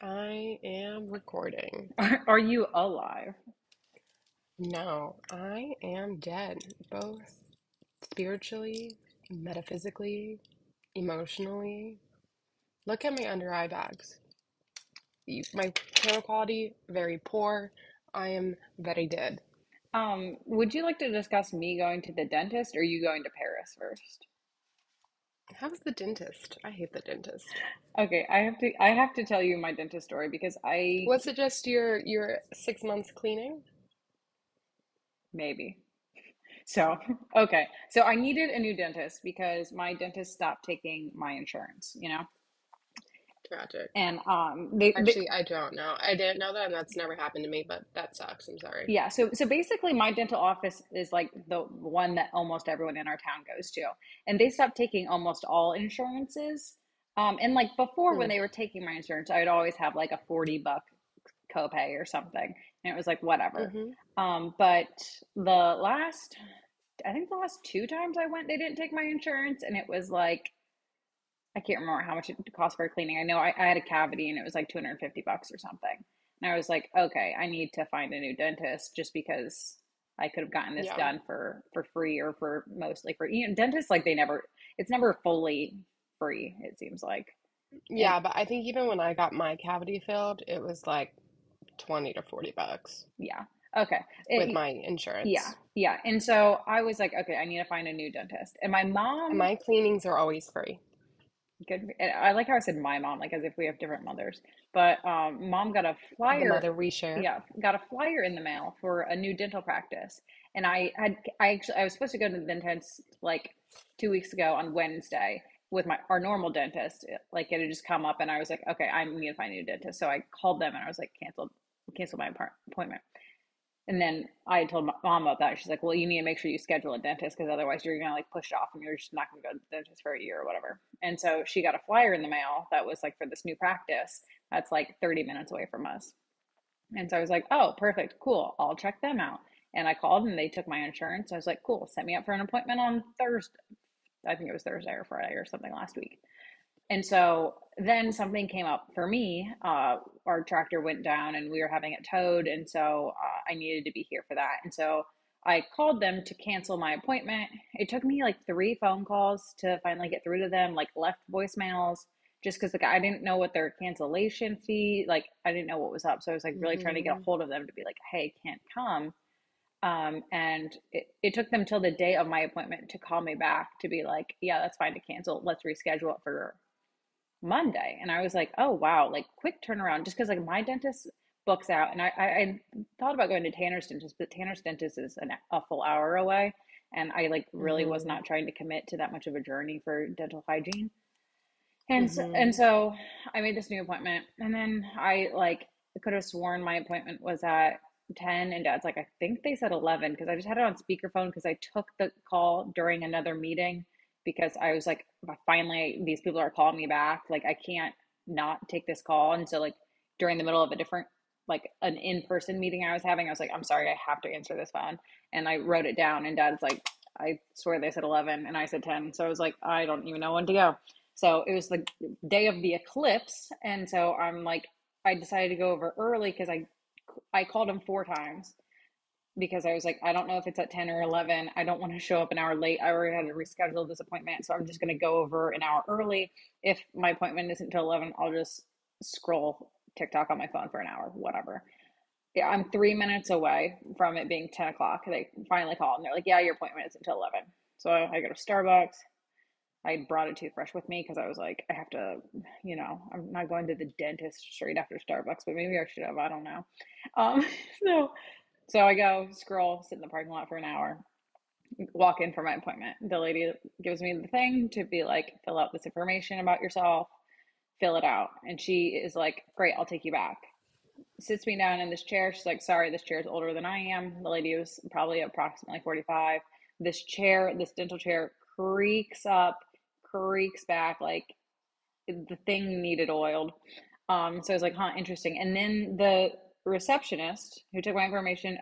I am recording. Are you alive? No, I am dead, both spiritually, metaphysically, emotionally. Look at my under eye bags. My camera quality, very poor. I am very dead. Would you like to discuss me going to the dentist or you going to Paris first? How's the dentist? I hate the dentist. Okay, I have to tell you my dentist story because I Was it just your 6 months cleaning? maybe. So, okay. So I needed a new dentist because my dentist stopped taking my insurance, you know? Tragic. And they Actually, I don't know. I didn't know that, and that's never happened to me, but that sucks. I'm sorry. yeah, so basically my dental office is like the one that almost everyone in our town goes to. And they stopped taking almost all insurances. And like before when Hmm. they were taking my insurance, I would always have like a 40 buck copay or something. And it was like whatever. Mm-hmm. But I think the last two times I went, they didn't take my insurance, and it was like I can't remember how much it cost for cleaning. I know I had a cavity and it was like 250 bucks or something. And I was like, okay, I need to find a new dentist just because I could have gotten this Yeah. done for free or for mostly free. You know, dentists like it's never fully free, it seems like. And Yeah, but I think even when I got my cavity filled, it was like 20 to 40 bucks yeah. Okay. with my insurance. Yeah. And so I was like, okay, I need to find a new dentist. And my And mom my cleanings are always free. Good. I like how I said my mom, like as if we have different mothers. But mom got a The flyer, mother we share. yeah, got a flyer in the mail for a new dental practice. And I was supposed to go to the dentist like 2 weeks ago on Wednesday with our normal dentist. Like it had just come up, and I was like, okay, I need to find a new dentist. So I called them and I was like, cancel my appointment. And then I told my mom about that. She's like, "Well, you need to make sure you schedule a dentist because otherwise you're gonna like push it off and you're just not gonna go to the dentist for a year or whatever." And so she got a flyer in the mail that was like for this new practice that's like 30 minutes away from us. And so I was like, "Oh, perfect, cool. I'll check them out." And I called and they took my insurance. I was like, "Cool, set me up for an appointment on Thursday." I think it was Thursday or Friday or something last week. And so then something came up for me. Our tractor went down and we were having it towed. And so I needed to be here for that. And so I called them to cancel my appointment. It took me like three phone calls to finally get through to them, like left voicemails, just because like I didn't know what their cancellation fee, like I didn't know what was up. So I was like really trying to get a Hmm. hold of them to be like, hey, can't come. And it took them till the day of my appointment to call me back to be like, yeah, that's fine to cancel. Let's reschedule it for Monday. And I was like, oh, wow, like quick turnaround. Just because like my dentist books out. And I thought about going to Tanner's dentist, but Tanner's dentist is a full hour away. And I like really was Hmm. not trying to commit to that much of a journey for dental hygiene. And Hmm. so I made this new appointment. And then I like could have sworn my appointment was at 10, and dad's like, I think they said 11 because I just had it on speakerphone because I took the call during another meeting because I was like, finally, these people are calling me back. Like, I can't not take this call. And so, like, during the middle of a different, like, an in person meeting I was having, I was like, I'm sorry, I have to answer this phone. And I wrote it down, and dad's like, I swear they said 11, and I said 10. So I was like, I don't even know when to go. So it was the day of the eclipse, and so I'm like, I decided to go over early because I called him four times because I was like, I don't know if it's at 10 or 11. I don't want to show up an hour late. I already had to reschedule this appointment, so I'm just going to go over an hour early. If my appointment isn't until 11, I'll just scroll TikTok on my phone for an hour, whatever. Yeah, I'm 3 minutes away from it being 10 o'clock. They finally called and they're like, yeah, your appointment is until 11. So I go to Starbucks. I brought a toothbrush with me because I was like, I have to, I'm not going to the dentist straight after Starbucks, but maybe I should have. I don't know. Um, so, so I go scroll, sit in the parking lot for an hour, walk in for my appointment. The lady gives me the thing to be like, fill out this information about yourself, fill it out, and she is like, great, I'll take you back. Sits me down in this chair. She's like, sorry, this chair is older than I am. The lady was probably approximately 45. This dental chair creaks up, creaks back, like the thing needed oiled. So I was like, huh, interesting. And then the receptionist who took my information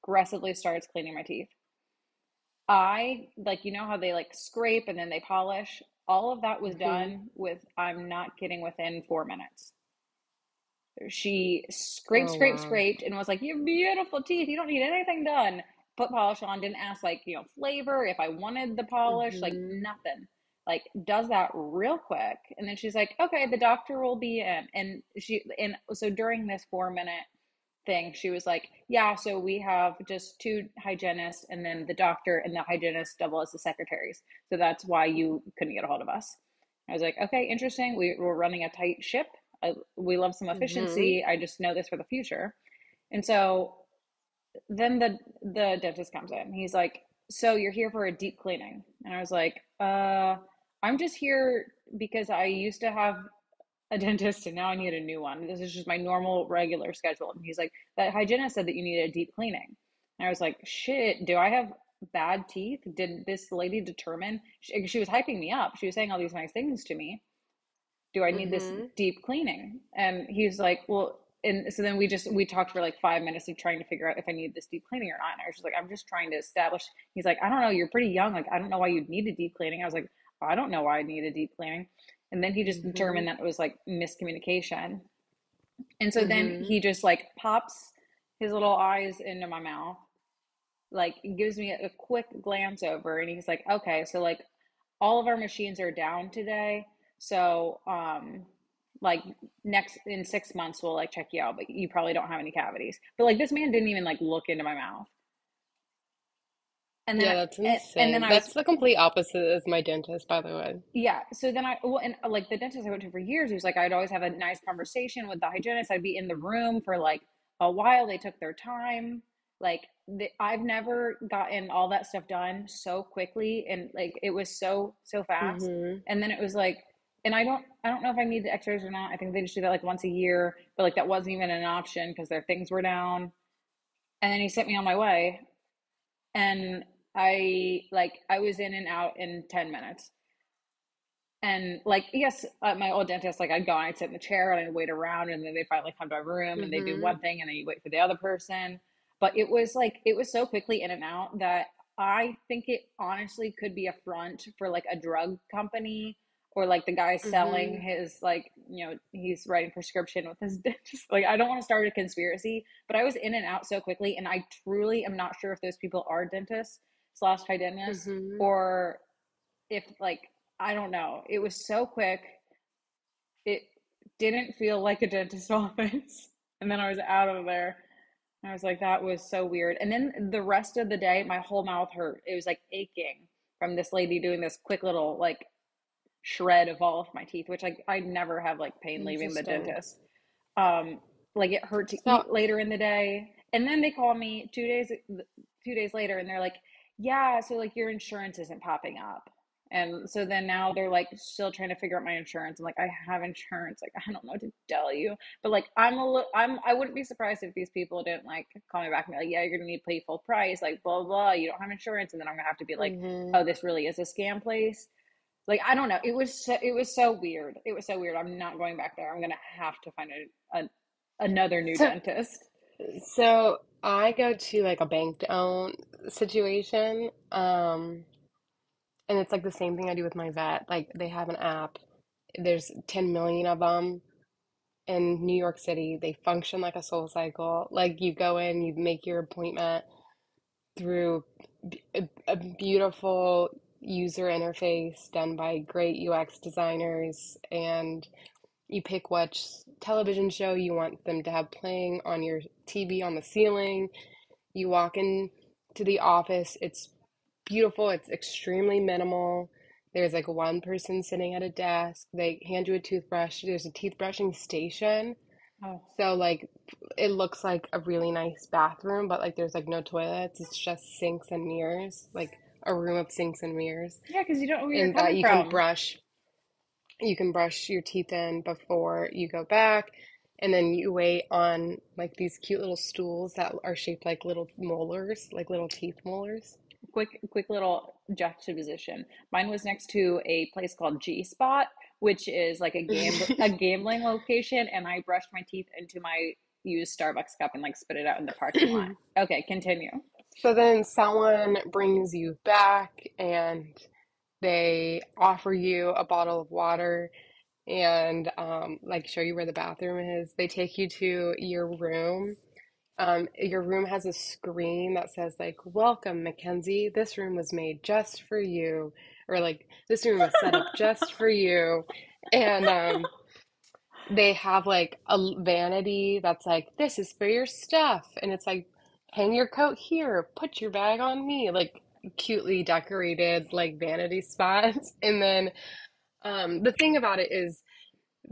aggressively starts cleaning my teeth. I like, you know how they like scrape and then they polish? All of that was Hmm. done with, I'm not kidding, within 4 minutes. She Oh wow. scraped and was like, "You have beautiful teeth. You don't need anything done." Put polish on, didn't ask like, flavor, if I wanted the polish, like Mm-hmm. nothing. Like does that real quick. And then she's like, "Okay, the doctor will be in." And so during this 4 minute thing, she was like, "Yeah, so we have just two hygienists and then the doctor and the hygienist double as the secretaries. So that's why you couldn't get a hold of us." I was like, "Okay, interesting. We're running a tight ship. We love some Mm-hmm. efficiency. I just know this for the future." And so then the dentist comes in. He's like, "So you're here for a deep cleaning?" And I was like, I'm just here because I used to have a dentist and now I need a new one. This is just my normal regular schedule." And he's like, "That hygienist said that you needed a deep cleaning." And I was like, "Shit, do I have bad teeth? Did this lady determine?" She was hyping me up. She was saying all these nice things to me. "Do I need this Mm-hmm. deep cleaning?" And he's like, "Well," and so then we talked for like 5 minutes of trying to figure out if I need this deep cleaning or not. And I was just like, "I'm just trying to establish." He's like, "I don't know, you're pretty young. Like, I don't know why you'd need a deep cleaning." I was like, "I don't know why I need a deep cleaning." And then he just Mm-hmm. determined that it was like miscommunication. And so then Mm-hmm. he just like pops his little eyes into my mouth, like gives me a quick glance over, and he's like, "Okay, so like all of our machines are down today. So like next in 6 months we'll like check you out, but you probably don't have any cavities." But like this man didn't even like look into my mouth. And Yeah, then that's and then insane. I was That's the complete opposite as my dentist, by the way. yeah. So then well, and like the dentist I went to for years, he was like, I'd always have a nice conversation with the hygienist. I'd be in the room for like a while. They took their time. Like I've never gotten all that stuff done so quickly, and like it was so fast. Mm-hmm. And then it was like, and I don't know if I need the X-rays or not. I think they just do that like once a year, but like that wasn't even an option because their things were down. And then he sent me on my way, and I was in and out in 10 minutes. And like, yes, my old dentist, like I'd go and I'd sit in the chair and I'd wait around, and then they finally come to my room and they do Mm-hmm. one thing and then you wait for the other person. But it was like, it was so quickly in and out that I think it honestly could be a front for like a drug company, or like the guy selling Mm-hmm. his, like, he's writing prescription with his dentist. Like, I don't want to start a conspiracy, but I was in and out so quickly. And I truly am not sure if those people are dentists slash hygienists, Mm-hmm. or if like I don't know. It was so quick. It didn't feel like a dentist office. And then I was out of there. And I was like, that was so weird. And then the rest of the day, my whole mouth hurt. It was like aching from this lady doing this quick little like shred of all of my teeth, which I never have like pain leaving the Interesting. dentist. Um, like it hurt to So, eat later in the day. And then they call me 2 days later, and they're like, "Yeah, so like your insurance isn't popping up." And so then now they're like still trying to figure out my insurance. I'm like, "I have insurance. Like, I don't know what to tell you." But like I wouldn't be surprised if these people didn't like call me back and be like, "Yeah, you're gonna need to pay full price, like blah blah, you don't have insurance." And then I'm gonna have to be like, mm-hmm. "Oh, this really is a scam place." Like I don't know. It was so weird. It was so weird. I'm not going back there. I'm gonna have to find another new So, dentist. so I go to like a bank-owned situation, and it's like the same thing I do with my vet. Like they have an app. There's 10 million of them in New York City. They function like a Soul Cycle. Like you go in, you make your appointment through a beautiful user interface done by great UX designers, and you pick which television show you want them to have playing on your TV on the ceiling. You walk in to the office. It's beautiful. It's extremely minimal. There's like one person sitting at a desk. They hand you a toothbrush. There's a teeth brushing station. Oh, So like it looks like a really nice bathroom, but like there's like no toilets. It's just sinks and mirrors, like a room of sinks and mirrors. yeah, because you don't know where you're And that coming from. you can brush your teeth in before you go back, and then you wait on like these cute little stools that are shaped like little molars, like little teeth molars. Quick little juxtaposition. Mine was next to a place called G Spot, which is like a gambling location, and I brushed my teeth into my used Starbucks cup and like spit it out in the parking lot. Okay, continue. So then someone brings you back and they offer you a bottle of water, and like show you where the bathroom is. They take you to your room has a screen that says like, "Welcome, Mackenzie. This room was made just for you," or like, "This room was set up just for you." And they have like a vanity that's like, "This is for your stuff," and it's like, "Hang your coat here, put your bag on me," like cutely decorated like vanity spots. And then the thing about it is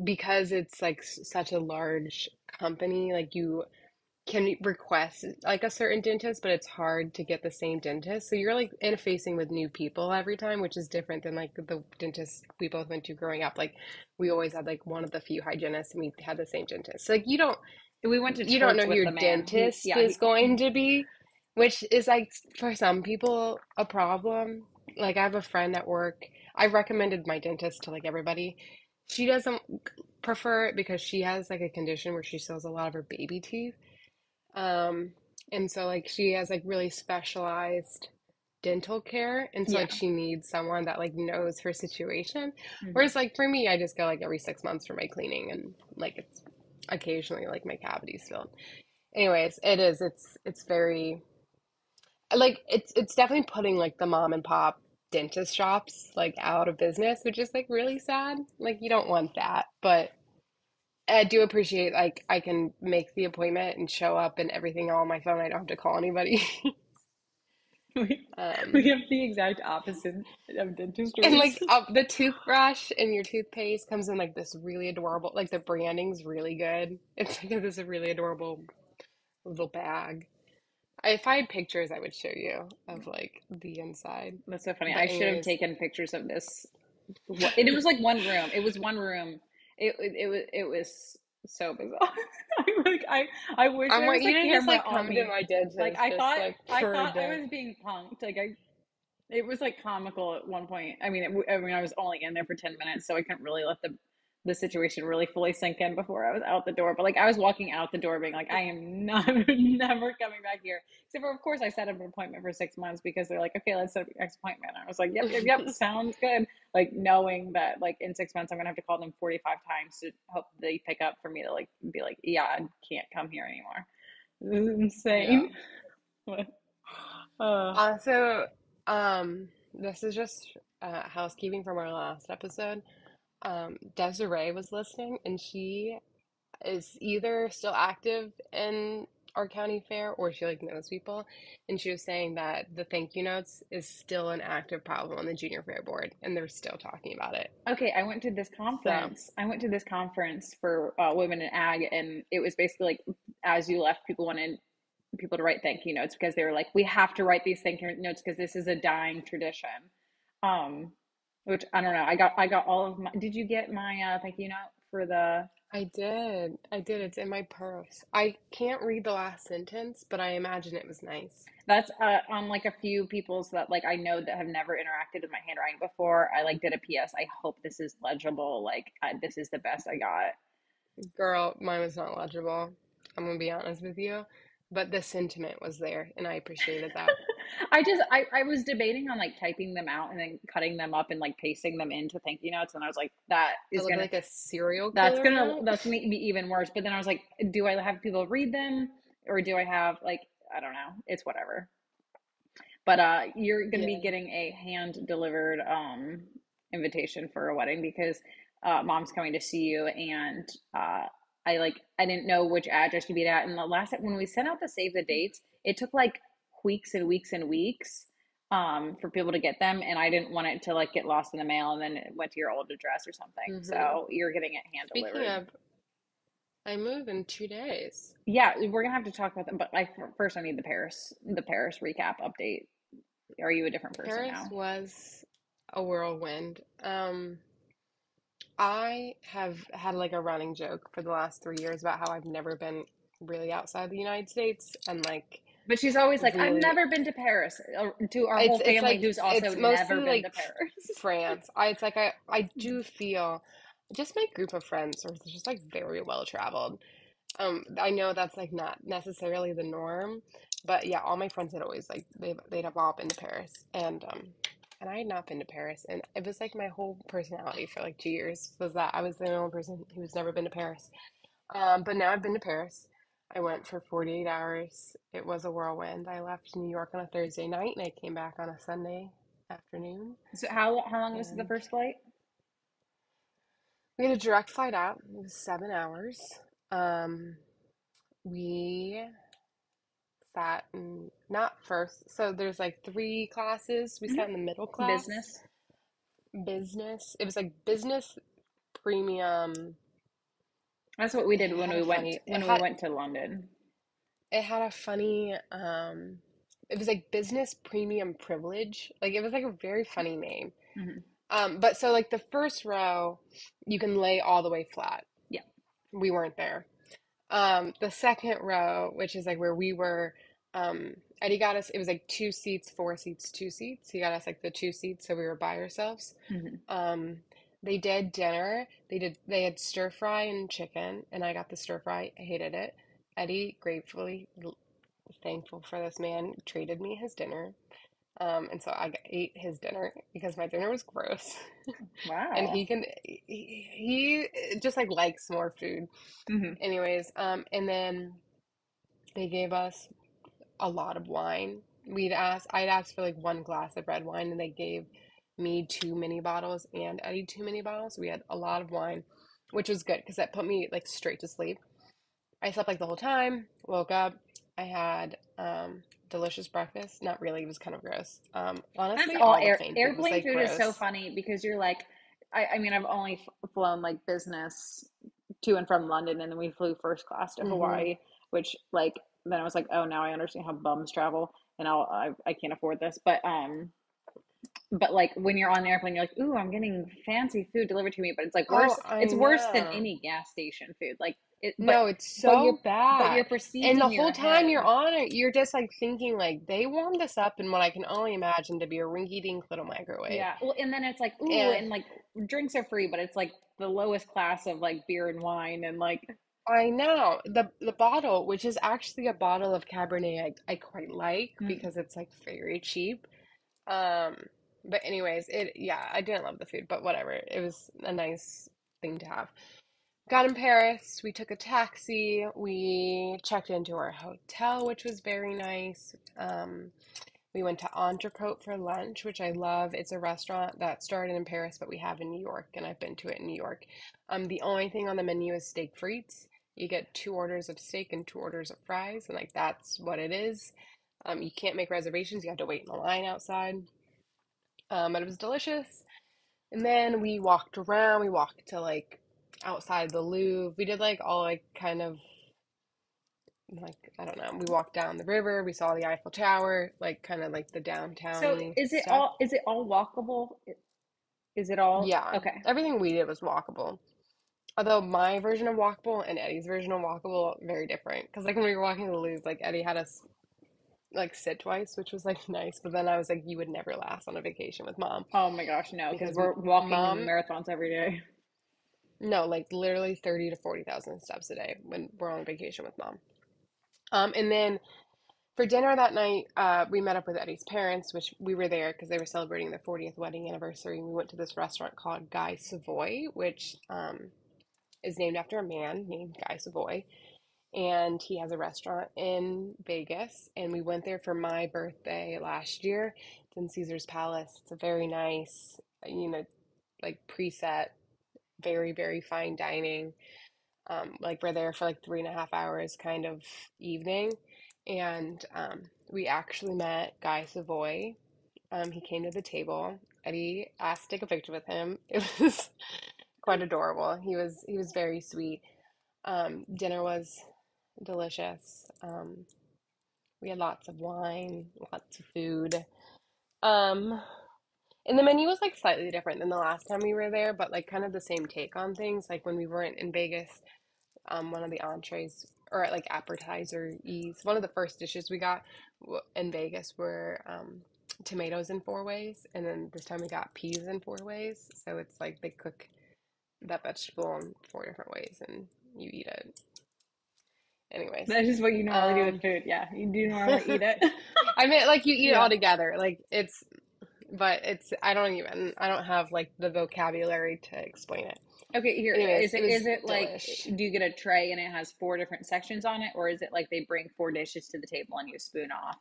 because it's like such a large company, like you can request like a certain dentist, but it's hard to get the same dentist. So you're like interfacing with new people every time, which is different than like the dentist we both went to growing up. Like we always had like one of the few hygienists and we had the same dentist. So like We went to you don't know church who with your the man. dentist is going to be, which is like for some people a problem. Like I have a friend at work. I recommended my dentist to like everybody. She doesn't prefer it because she has like a condition where she still has a lot of her baby teeth. Um, and so like she has like really specialized dental care, and so like Yeah. she needs someone that like knows her situation. Hmm. Whereas like for me, I just go like every 6 months for my cleaning, and like it's occasionally like my cavities filled. Anyways, it's very like it's definitely putting like the mom and pop dentist shops like out of business, which is like really sad. Like you don't want that, but I do appreciate like I can make the appointment and show up and everything all on my phone. I don't have to call anybody. We, we Um, have the exact opposite of and dentistries. like the toothbrush and your toothpaste comes in like this really adorable, like the branding's really good. It's like this really adorable little bag. If I had pictures, I would show you of like the inside. That's so funny. But I should have anyways, taken pictures of this. And it was like one room. It was one room. It was so bizarre. I wish I there want was you a to just camera like on come to me. my Like dentist I just thought like I for a thought I day. was being punked. It was like comical at one point. I mean, I was only in there for 10 minutes, so I couldn't really let the situation really fully sink in before I was out the door. But like I was walking out the door being like, I am not never coming back here. Except for, of course, I set up an appointment for 6 months because they're like, okay, let's set up your next appointment. And I was like, yep, yep, yep, sounds good. Like knowing that like in 6 months I'm gonna have to call them 45 times to hope they pick up for me to like be like, yeah, I can't come here anymore. This is Yeah. insane. uh, Also, this is just housekeeping from our last episode. Desiree was listening, and she is either still active in our county fair or she like knows people. And she was saying that the thank you notes is still an active problem on the junior fair board, and they're still talking about it. Okay, I went to this So, conference. I went to this conference for women in ag, and it was basically like as you left, people wanted people to write thank you notes because they were like, we have to write these thank you notes because this is a dying tradition. Um, which I don't know. I got all of my. Did you get my thank you note for the? I did. I did. It's in my purse. I can't read the last sentence, but I imagine it was nice. That's on like a few people's that like I know that have never interacted with my handwriting before. I like did a PS. I hope this is legible. Like this is the best I got. Girl, mine was not legible. I'm gonna be honest with you, but the sentiment was there, and I appreciated that. I was debating on like typing them out and then cutting them up and like pasting them into thank you notes, and I was like, It looked like a serial killer note. that's gonna be even worse. But then I was like, do I have people read them or do I have like I don't know. It's whatever. But you're gonna be Yeah. getting a hand delivered invitation for a wedding because mom's coming to see you and I didn't know which address to be at and the last when we sent out the save the dates it took like weeks and weeks and weeks for people to get them and I didn't want it to like get lost in the mail and then it went to your old address or something. Mm-hmm. So you're getting it hand Speaking delivered. of, I move in 2 days. Yeah, we're gonna have to talk about them, but first I need the Paris recap update. Are you a different person Paris now? was a whirlwind. I have had like a running joke for the last 3 years about how I've never been really outside the United States and like But she's always like, I've really never been to Paris, to our whole it's family like who's also it's never mostly been to like Paris. France. It's like I do feel just my group of friends are just like very well traveled. I know that's like not necessarily the norm, but yeah, all my friends had always like they'd have all been to Paris, and and I had not been to Paris, and it was like my whole personality for like 2 years was that I was the only person who's never been to Paris. But now I've been to Paris. I went for 48 hours. It was a whirlwind. I left New York on a Thursday night and I came back on a Sunday afternoon. So how long was the And first flight? we had a direct flight out. It was 7 hours. Um, we sat in, not first, so there's like three classes. We sat in the Hmm. middle class, Business. business. It was like business premium. That's what we did It when had we a went funny, when we went to London. it had a funny, it was like business premium privilege. Like it was like a very funny name. Hmm. But so like the first row, you can lay all the way flat. Yeah. We weren't there. The second row, which is like where we were, Eddie got us, it was like two seats, four seats, two seats. He got us like the two seats, so we were by ourselves. Hmm. Um, they did dinner. They had stir fry and chicken, and I got the stir fry. I hated it. Eddie, gratefully thankful for this man, treated me his dinner. And so I ate his dinner because my dinner was gross. And Wow. he just like likes more food. Hmm. Anyways, and then they gave us a lot of wine. I'd asked for like one glass of red wine, and they gave me two mini bottles and Eddie two mini bottles. We had a lot of wine, which was good because that put me like straight to sleep. I slept like the whole time, woke up. I had delicious breakfast. Not really, it was kind of gross. That's Honestly, all. all the plane food was Airplane like food is so gross. funny because you're like, I mean, I've only flown like business to and from London, and then we flew first class to Hmm. Hawaii, which like then I was like, oh, now I understand how bums travel, and I can't afford this, but like when you're on the airplane, you're like, ooh, I'm getting fancy food delivered to me, but it's like Oh, worse. I It's worse than know. any gas station food. Like it, No, it's but you're so but bad. you're perceived And the in whole your time you're head. on it, you're just like thinking like they warmed this up in what I can only imagine to be a rinky-dink little microwave. Yeah. Well, and then it's like, ooh, And and like drinks are free, but it's like the lowest class of like beer and wine and like, I know the bottle, which is actually a bottle of Cabernet I quite like mm, because it's like very cheap. Um, but anyways, yeah, I didn't love the food, but whatever. It was a nice thing to have. Got in Paris, we took a taxi, we checked into our hotel, which was very nice. We went to Entrecote for lunch, which I love. It's a restaurant that started in Paris, but we have in New York, and I've been to it in New York. The only thing on the menu is steak frites. You get two orders of steak and two orders of fries, and like that's what it is. You can't make reservations, you have to wait in the line outside. But it was delicious. And then we walked around, we walked to like outside the Louvre. We did like all like kind of like I don't know. We walked down the river, we saw the Eiffel Tower, like kind of like the so downtowny stuff. is it all walkable? Is it all Yeah, okay? everything we did was walkable. Although my version of walkable and Eddie's version of walkable very different. Because like when we were walking the Louvre, like Eddie had us like sit twice, which was like nice. But then I was like, you would never last on a vacation with mom Oh my gosh, no, because because we're walking mom, marathons every day. no, like literally 30 to 40,000 steps a day when we're on vacation with mom. And then for dinner that night, we met up with Eddie's parents, which we were there because they were celebrating their 40th wedding anniversary. We went to this restaurant called Guy Savoy, which is named after a man named Guy Savoy. And he has a restaurant in Vegas. And we went there for my birthday last year. It's in Caesar's Palace. It's a very nice, like preset, very, very fine dining. Like we're there for like 3.5 hours kind of evening. And we actually met Guy Savoy. He came to the table. Eddie asked to take a picture with him. It was quite adorable. He was very sweet. Dinner was delicious. We had lots of wine, lots of food. Um, and the menu was like slightly different than the last time we were there, but like kind of the same take on things. Like when we weren't in Vegas, one of the entrees or like appetizer-ys, one of the first dishes we got in Vegas were tomatoes in four ways, and then this time we got peas in four ways. So it's like they cook that vegetable in four different ways, and you eat it. Anyways, That's just what you normally do with um, food. Yeah, you do normally eat it. I mean, like you eat it all Yeah. together. Like but I don't have like the vocabulary to explain it. Okay, here, Anyways, it is was it like, delish. do you get a tray and it has four different sections on it, or is it like they bring four dishes to the table and you spoon off?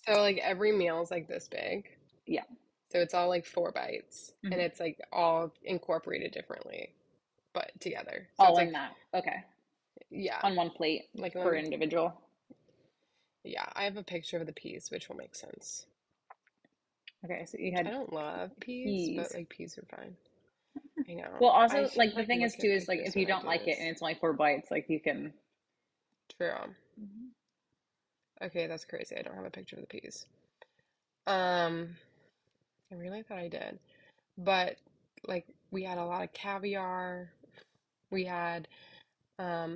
So like every meal is like this big. Yeah. So it's all like 4 bites and Hmm. it's like all incorporated differently, but together. So All it's in like, that. Okay. yeah, On one plate like let per me, individual. yeah, I have a picture of the peas, which will make sense. Okay, so you I had don't love peas, but peas. like peas are fine. I know. Well, I also, should like, the like thing is, look too, at is like, pictures if you when I don't do like it and this. it's only four bites, like, you can. True. Mhm. Okay, that's crazy. I don't have a picture of the peas. Um, I really thought I did. But like we had a lot of caviar. We had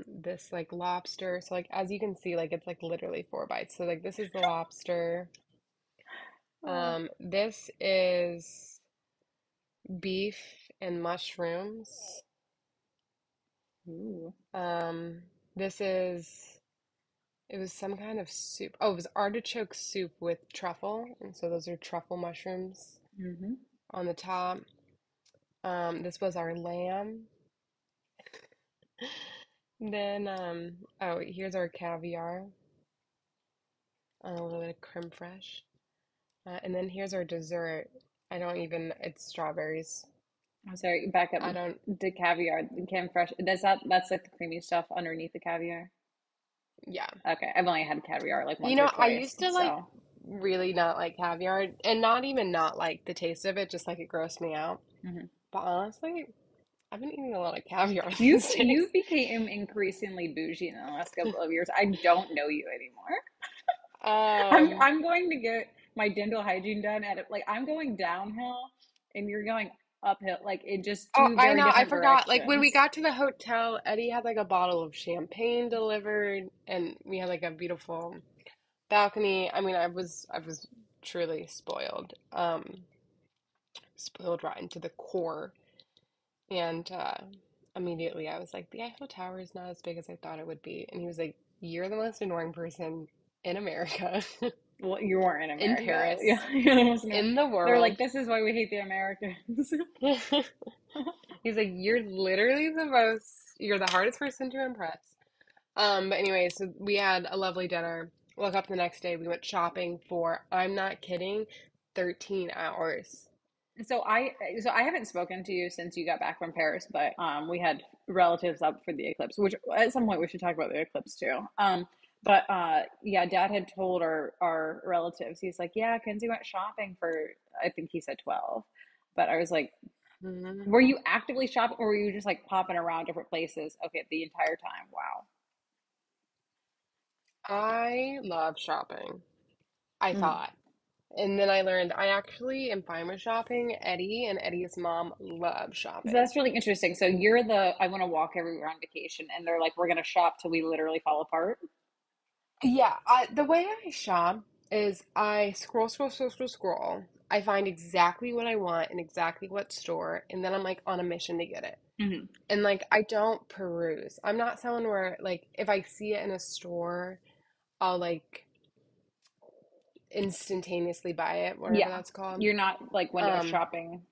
this like lobster. So like as you can see, like it's like literally 4 bites. So like this is the lobster. Oh. This is beef and mushrooms. Ooh. Um, this is it was some kind of soup. Oh, it was artichoke soup with truffle, and so those are truffle mushrooms Hmm. on the top. This was our lamb. Then oh, here's our caviar, a little bit of creme fraiche. And then here's our dessert. It's strawberries. I'm sorry, back up. I don't, The caviar, the creme fraiche. That's like the creamy stuff underneath the caviar. yeah. Okay, I've only had caviar like You once or know, I twice, used to like so. really not like caviar and not even not like the taste of it, just like it grossed me out. Mhm. But honestly, I've been eating a lot of caviar You these days. you became increasingly bougie in the last couple of years. I don't know you anymore. Um, I'm going to get my dental hygiene done at like I'm going downhill and you're going uphill, like in just oh, two I very know, I different forgot. Like when we directions. got to the hotel, Eddie had like a bottle of champagne delivered, and we had like a beautiful balcony. I mean, I was truly spoiled. Spoiled rotten to the core. And immediately I was like, the Eiffel Tower is not as big as I thought it would be. And he was like, you're the most annoying person in America, Well, you weren't in in America. Yeah, Paris, you're the most in the they're like, world. this is why we hate the Americans. He's like, you're the hardest person to impress. But anyway, so we had a lovely dinner. Woke up the next day, we went shopping for, I'm not kidding, 13 hours. So I haven't spoken to you since you got back from Paris, but we had relatives up for the eclipse, which at some point we should talk about the eclipse too. But yeah, Dad had told our relatives, he's like, yeah, Kenzie went shopping for, I think he said 12. But I was like, Mhm. were you actively shopping or were you just like popping around different places? Okay, the entire time. Wow. I love shopping, I Mm. thought. And then I learned I actually am fine with shopping. Eddie and Eddie's mom love So shopping. that's really interesting. So you're the I want to walk everywhere on vacation, and they're like, we're gonna shop till we literally fall apart. Yeah, the way I shop is I scroll. I find exactly what I want in exactly what store, and then I'm like on a mission to get it. Hmm. And like I don't peruse. I'm not someone where like if I see it in a store, I'll like instantaneously buy it, whatever Yeah, that's called. you're not like window Um, shopping.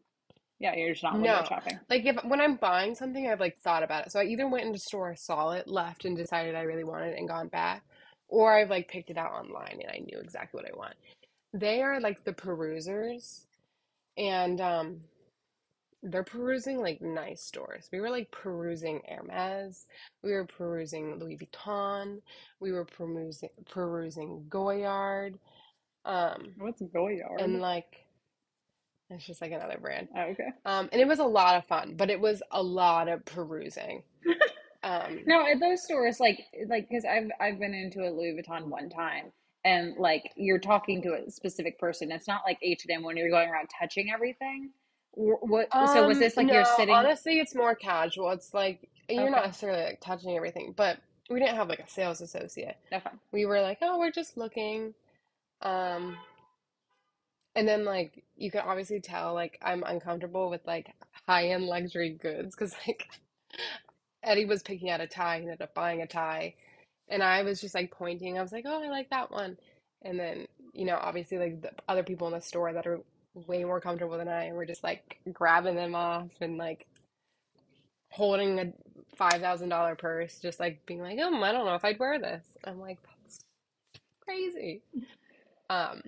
Yeah, you're just not window No. shopping. Like if when I'm buying something, I've like thought about it. So I either went into store, saw it, left, and decided I really wanted it and gone back, or I've like picked it out online and I knew exactly what I want. They are like the perusers, and they're perusing like nice stores. We were like perusing Hermes, we were perusing Louis Vuitton, we were perusing Goyard, um, What's Goyard? and like it's just like another brand. Oh, okay. And it was a lot of fun, but it was a lot of perusing. Um, No, at those stores, like because I've been into a Louis Vuitton one time, and like you're talking to a specific person. It's not like H&M when you're going around touching everything. What? So was this like you're no, sitting? honestly, it's more casual. It's like you're not Okay, necessarily like touching everything, but we didn't have like a sales associate. okay. We were like, oh, we're just looking. Um, and then like you can obviously tell like I'm uncomfortable with like high-end luxury goods because like Eddie was picking out a tie, he ended up buying a tie, and I was just like pointing. I was like, oh, I like that one. And then, obviously, like the other people in the store that are way more comfortable than I, and we're just like grabbing them off and like holding a $5,000 purse, just like being like, I don't know if I'd wear this. I'm like, that's crazy. Um,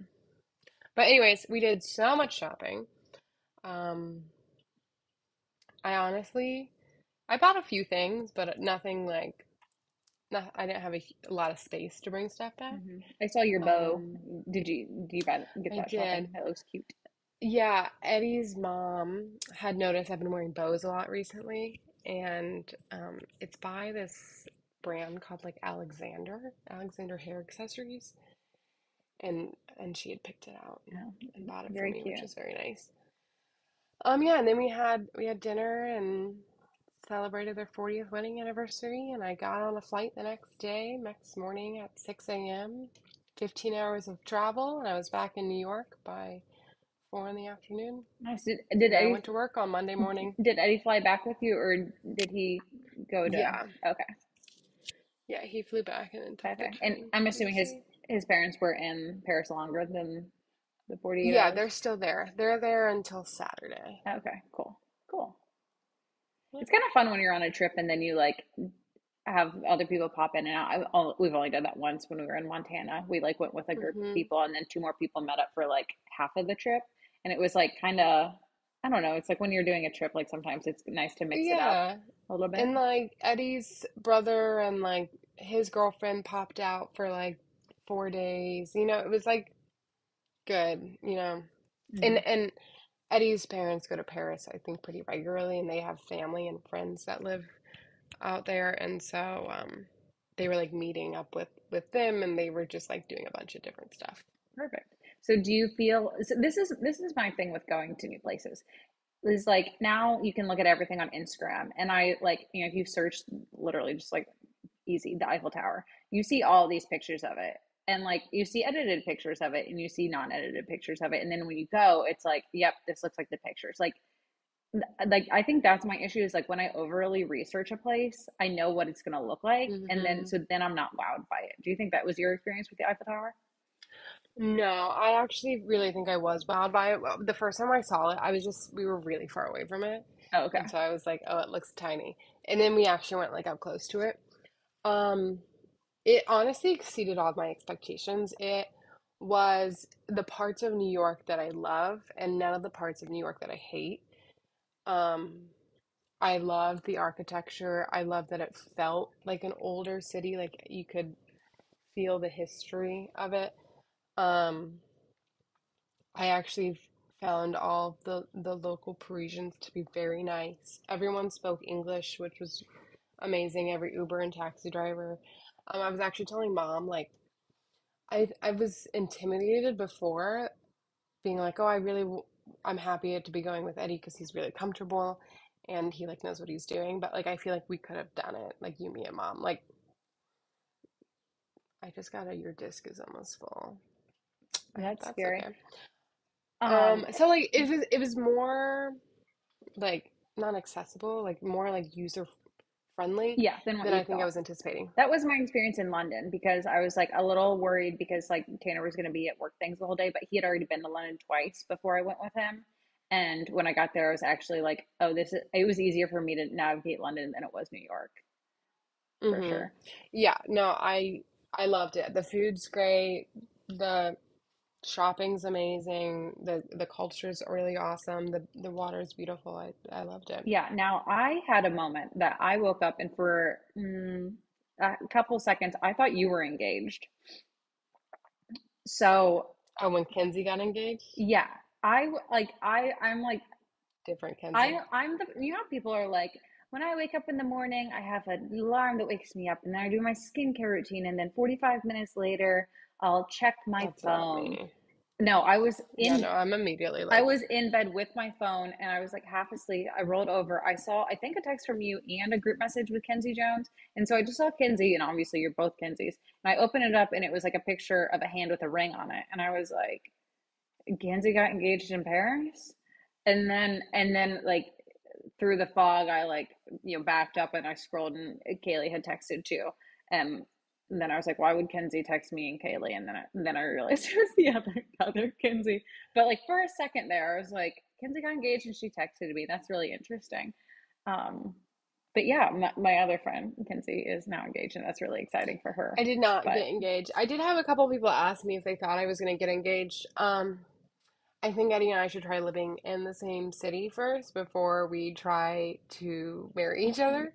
but anyways, we did so much shopping. Um, I bought a few things, but nothing like, no, I didn't have a lot of space to bring stuff back. I saw your bow. Um, Did you get I that shopping? did. That looks cute. Yeah, Eddie's mom had noticed I've been wearing bows a lot recently, and it's by this brand called like Alexander Hair Accessories, and she had picked it out Oh, and bought it for very me, which cute. was very nice. Yeah, and then we had dinner and celebrated their 40th wedding anniversary, and I got on a flight the next morning at 6 a.m. 15 hours of travel, and I was back in New York by 4 in the afternoon. Nice. And then I went to work on Monday morning. Did Eddie fly back with you, or did he go to? Yeah. Okay, Yeah, he flew back and then took the okay. And train. I'm It was assuming sweet. his parents were in Paris longer than the 48 Yeah, hours. they're still there. They're there until Saturday. Okay, cool, cool. Yep. It's kind of fun when you're on a trip and then you like have other people pop in and out. We've only done that once when we were in Montana. We like went with a group of Hmm. people and then two more people met up for like half of the trip. And it was like kind of, I don't know, it's like when you're doing a trip, like sometimes it's nice to mix it up Yeah. a little bit. And like Eddie's brother and like his girlfriend popped out for like 4 days. It was like good. And Hmm. and Eddie's parents go to Paris, I think, pretty regularly, and they have family and friends that live out there, and so they were like meeting up with them, and they were just like doing a bunch of different stuff. Perfect. So do you feel, so this is my thing with going to new places. Is like now you can look at everything on Instagram and I like, if you search literally just like easy, the Eiffel Tower. You see all these pictures of it. And like you see edited pictures of it and you see non-edited pictures of it. And then when you go, it's like, yep, this looks like the pictures. Like I think that's my issue is like when I overly research a place, I know what it's gonna look like. And then Hmm. so then I'm not wowed by it. Do you think that was your experience with the Eiffel Tower? No, I actually really think I was wowed by it. Well, the first time I saw it, we were really far away from it. Oh, okay. And so I was like, oh, it looks tiny. And then we actually went like up close to it. Um, it honestly exceeded all of my expectations. It was the parts of New York that I love and none of the parts of New York that I hate. Um, I loved the architecture. I loved that it felt like an older city, like you could feel the history of it. Um, I actually found all of the local Parisians to be very nice. Everyone spoke English, which was amazing. Every Uber and taxi driver. I was actually telling mom like I was intimidated before, being like, oh, I'm happy to be going with Eddie because he's really comfortable and he like knows what he's doing. But like I feel like we could have done it, like you, me, and mom. Like I just got your disc is almost full. I hope That's that's scary. okay. Um, So like it was more like not accessible, like more like user friendly yeah, than what than you I think I thought. was anticipating. That was my experience in London because I was like a little worried because like Tanner was going to be at work things the whole day, but he had already been to London twice before I went with him. And when I got there, I was actually like, oh, it was easier for me to navigate London than it was New York for Hmm. sure. Yeah, no, I loved it. The food's great. The shopping's amazing. The culture's really awesome. The water's beautiful. I loved it. Yeah. Now I had a moment that I woke up and for a couple seconds, I thought you were engaged. So Oh, when Kenzie got engaged, yeah, I'm like, different Kenzie. I'm the, how people are like, when I wake up in the morning, I have an alarm that wakes me up, and then I do my skincare routine, and then 45 minutes later, I'll check my That's not phone. me. No, Yeah, no, I'm immediately I like, was in bed with my phone, and I was like half asleep. I rolled over. I saw, I think, a text from you and a group message with Kenzie Jones, and so I just saw Kenzie, and obviously you're both Kenzies. And I opened it up, and it was like a picture of a hand with a ring on it, and I was like, Kenzie got engaged in Paris, and then like through the fog, I like backed up and I scrolled, and Kaylee had texted too. Um, then I was like, why would Kenzie text me and Kaylee? And then I realized it was the other Kenzie. But like for a second there, I was like, Kenzie got engaged and she texted me. That's really interesting. Um, but yeah, my other friend Kenzie is now engaged, and that's really exciting for her. I did not But get engaged. I did have a couple people ask me if they thought I was going to get engaged. I think Eddie and I should try living in the same city first before we try to marry each other.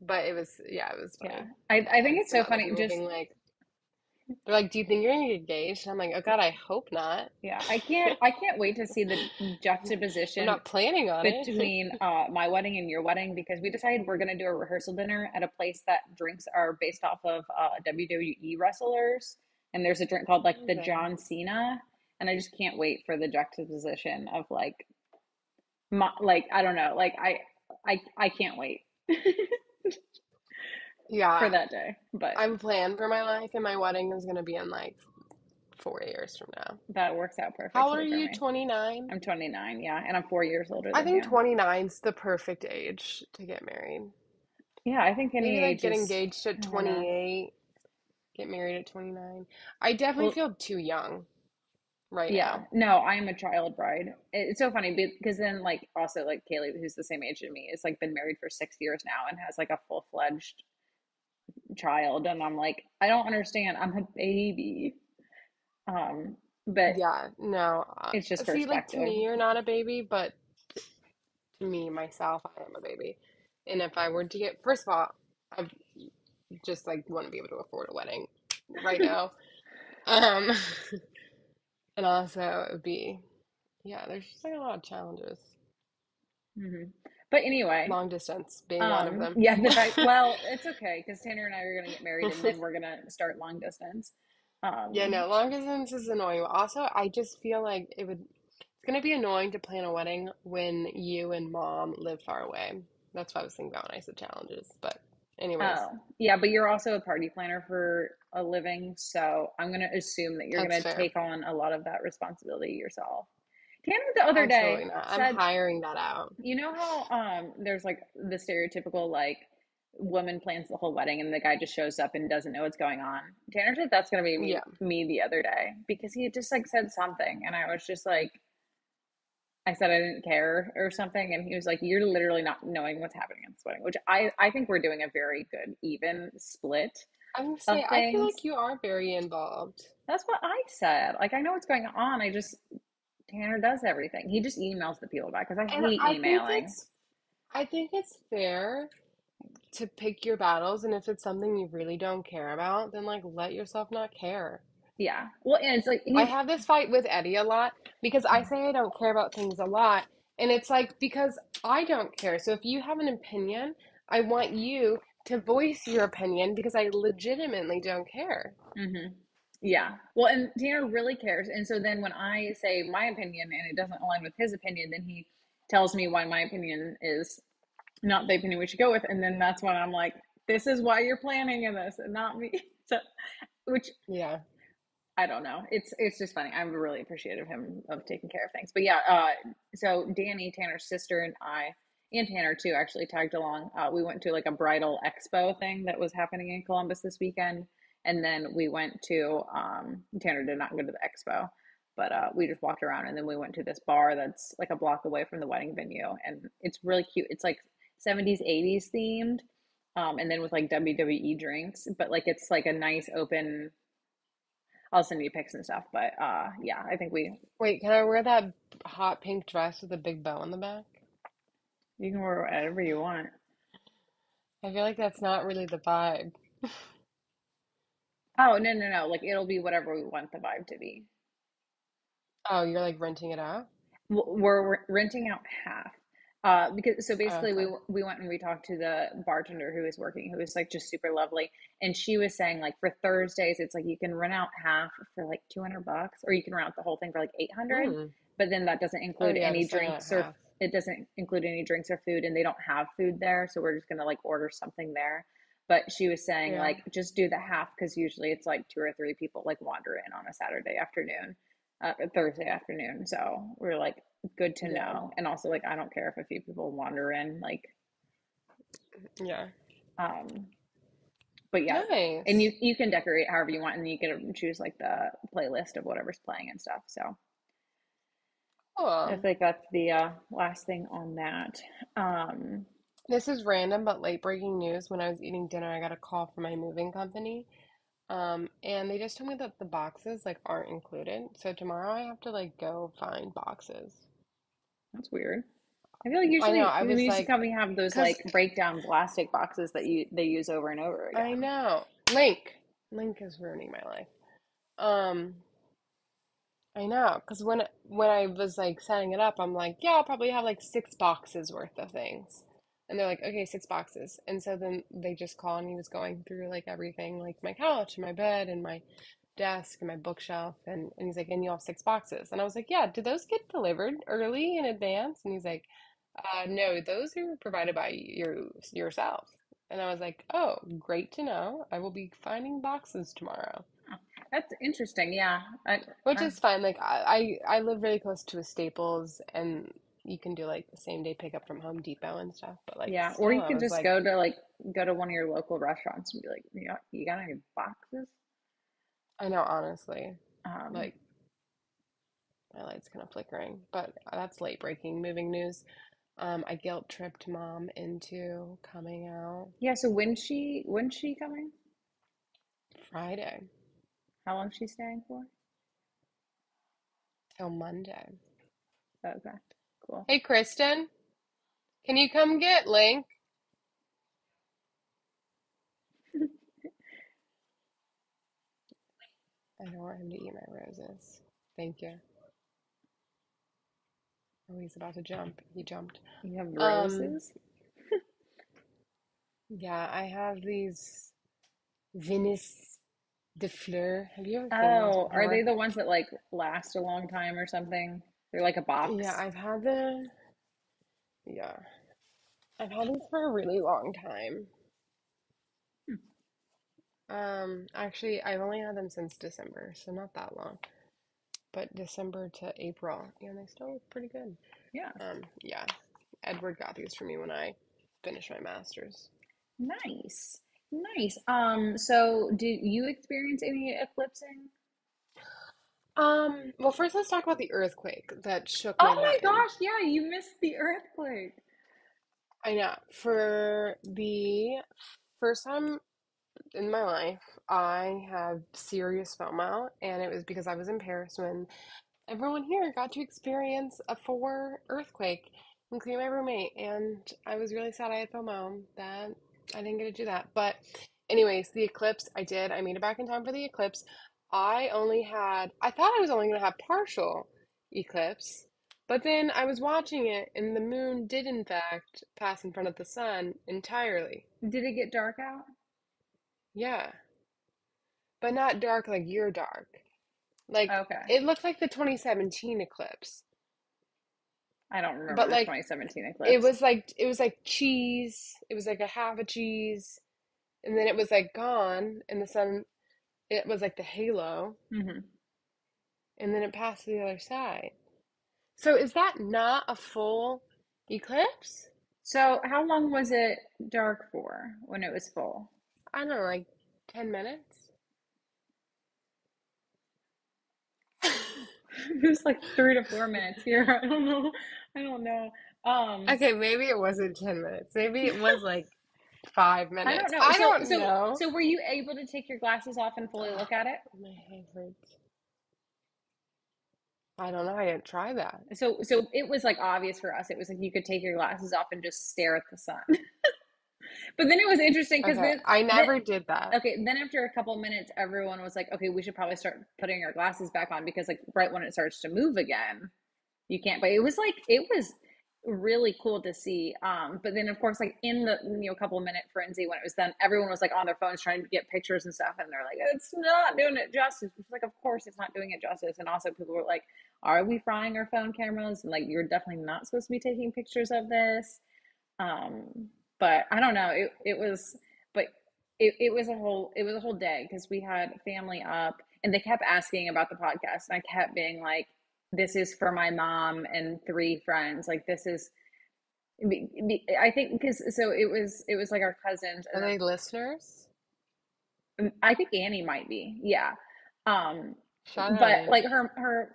But it was, yeah, it was yeah, funny. I I think had it's some so other funny. people Just being like, they're like, "Do you think you're gonna get engaged?" And I'm like, "Oh God, I hope not. yeah, I can't wait to see the I'm juxtaposition not planning on it." between my wedding and your wedding, because we decided we're going to do a rehearsal dinner at a place that drinks are based off of WWE wrestlers, and there's a drink called like the Okay. John Cena, and I just can't wait for the juxtaposition of like like I don't know, like I can't wait for Yeah, that day, but I'm planned for my life, and my wedding is gonna be in like 4 years from now. that works out How old are perfectly for you? me. 29? I'm 29, yeah, and I'm 4 years older I than think you. 29's the perfect age to get married. Yeah, I think Maybe any like age get is, engaged at I don't know. 28, get married at 29. I definitely Well, feel too young right yeah, now. no, I am a child bride. It's so funny because then, like, also, like, Kaylee, who's the same age as me, is like been married for 6 years now and has like a full-fledged child. And I'm like, I don't understand. I'm a baby. But Yeah, no. it's just See, like to perspective. me, you're not a baby, but to me, myself, I am a baby. And if I were to get, first of all, I just like want to be able to afford a wedding right now. Um, and also it would be, yeah, there's just like a lot of challenges. hmm But anyway, Long distance being one of them. yeah, the fact, well, it's okay because Tanner and I are gonna get married and then we're gonna start long distance. Yeah, Um, no, long distance is annoying. Also, I just feel like it's gonna be annoying to plan a wedding when you and mom live far away. That's what I was thinking about when I said challenges. But anyways, Oh, yeah, but you're also a party planner for a living, so I'm gonna assume that you're that's gonna fair. take on a lot of that responsibility yourself. Tanner the other Absolutely day not. I'm said, hiring that out. you know how there's like the stereotypical like woman plans the whole wedding and the guy just shows up and doesn't know what's going on. Tanner said that's gonna be Yeah. me the other day because he just like said something and I was just like I said I didn't care or something, and he was like, "You're literally not knowing what's happening at this wedding," which I think we're doing a very good even split I'm gonna of say, I feel things. like you are very involved. That's what I said. Like I know what's going on. I just Tanner does everything. He just emails the people back because I And hate emailing. I think it's fair to pick your battles, and if it's something you really don't care about, then like let yourself not care. Yeah. Well, and it's like I he's have this fight with Eddie a lot because I say I don't care about things a lot, and it's like because I don't care. So if you have an opinion, I want you to voice your opinion because I legitimately don't care. hmm yeah. Well, and Tanner really cares, and so then when I say my opinion and it doesn't align with his opinion, then he tells me why my opinion is not the opinion we should go with, and then that's when I'm like, this is why you're planning in this and not me. So, which Yeah. I don't know. It's just funny. I'm really appreciative of him of taking care of things. But yeah, so Danny, Tanner's sister, and I, and Tanner too, actually tagged along. We went to like a bridal expo thing that was happening in Columbus this weekend, and then we went to Tanner did not go to the expo, but we just walked around, and then we went to this bar that's like a block away from the wedding venue, and it's really cute. It's like 70s, 80s themed, and then with like WWE drinks, but like it's like a nice open. I'll send you pics and stuff. But yeah, I think Wait, can I wear that hot pink dress with a big bow on the back? you can wear whatever you want. I feel like that's not really the vibe. Oh no no no! Like it'll be whatever we want the vibe to be. Oh, you're like renting it out? We're renting out half. Because so basically Okay. we went and we talked to the bartender who was working, who was like just super lovely, and she was saying like for Thursdays it's like you can rent out half for like $200, or you can rent out the whole thing for like 800, Mm. but then that doesn't Oh include yeah, to any start at drinks or half. it doesn't include any drinks or food, and they don't have food there, so we're just gonna like order something there. But she was saying Yeah. like just do the half because usually it's like two or three people like wander in on a Saturday afternoon, Thursday afternoon. So we're like, good to Yeah. know. And also, like, I don't care if a few people wander in. Like, Yeah. um, But yeah, and Nice. you can decorate however you want, and you can choose like the playlist of whatever's playing and stuff. So I Cool. think that's the last thing on that. Um, This is random but late breaking news. When I was eating dinner, I got a call from my moving company. And they just told me that the boxes like aren't included. So tomorrow I have to like go find boxes. that's weird. I feel like I know. usually I the was music like, company have those cause like breakdown plastic boxes that they use over and over I again. know. Link is ruining my life. Um, I know, because when I was like setting it up, I'm like, yeah, I'll probably have like 6 boxes worth of things. And they're like, okay, 6 boxes. And so then they just called and he was going through like everything, like my couch and my bed and my desk and my bookshelf and he's like, and you have 6 boxes. And I was like, yeah, did those get delivered early in advance? And he's like, no, those are provided by yourself. And I was like, oh, great to know. I will be finding boxes tomorrow. Huh. That's interesting. Yeah. Which is fine. Like I live really close to a Staples and you can do like the same day pickup from Home Depot and stuff. But like Yeah. Or still you I could was just like, go to one of your local restaurants and be like, you got any boxes? I know honestly, Um, like my light's kind of flickering, but that's late breaking moving news. I guilt tripped mom into coming out yeah. So when's she coming? Friday How long is she staying for? till Monday. Okay. Cool. Hey Kristen, can you come get Link? I don't want him to eat my roses. Thank you. Oh, he's about to jump. He jumped. You have Um, roses? yeah, I have these Venice de Fleur. Have you ever seen those Oh, are they before? the ones that like last a long time or something? They're like a Yeah, box. I've had them. Yeah, I've had them for a really long time. Actually, I've only had them since December, so not that long. But December to April, and they still look pretty good. Yeah. Yeah, Edward got these for me when I finished my master's. Nice. Nice. So did you experience any eclipsing? Well, first let's talk about the earthquake that shook Oh my Manhattan. gosh, yeah, you missed the earthquake. I know. For the first time in my life, I have serious FOMO, and it was because I was in Paris when everyone here got to experience a 4 earthquake, including my roommate, and I was really sad I had FOMO that I didn't get to do that. But anyways, the eclipse, I did. I made it back in time for the eclipse. I thought I was only going to have partial eclipse, but then I was watching it, and the moon did in fact pass in front of the sun entirely. Did it get dark out? Yeah, but not dark like you're dark. Like Okay. it looked like the 2017 eclipse, I don't remember but the like 2017 eclipse. it was like cheese. It was like a half a cheese, and then it was like gone, and the sun. It was like the halo, Hmm. and then it passed to the other side. So is that not a full eclipse? So how long was it dark for when it was full? I don't know, like 10 minutes. It was like 3 to 4 minutes here. I don't know. I don't know. Um, Okay, maybe it wasn't 10 minutes. Maybe it was like five I don't minutes. know. I don't know. So were you able to take your glasses off and fully Ugh, look at it? my head hurts. I don't know. I didn't try that. So it was like obvious for us. It was like you could take your glasses off and just stare at the sun. But then it was interesting because Okay, I then never did that. okay, then after a couple minutes, everyone was like, okay, we should probably start putting our glasses back on because like right when it starts to move again, you can't. But it was really cool to see. But then of course, like in the couple minute frenzy when it was done, everyone was like on their phones trying to get pictures and stuff, and they're like, it's not doing it justice. It's like, of course, it's not doing it justice. And also, people were like, are we frying our phone cameras? And like, you're definitely not supposed to be taking pictures of this. Um, but I don't know. It was, but it was a whole day because we had family up and they kept asking about the podcast, and I kept being like, "This is for my mom and 3 friends. Like this is." I think because so it was like our cousins Are and then they listeners? I think Annie might be. Yeah. Um, Shout out but like Annie.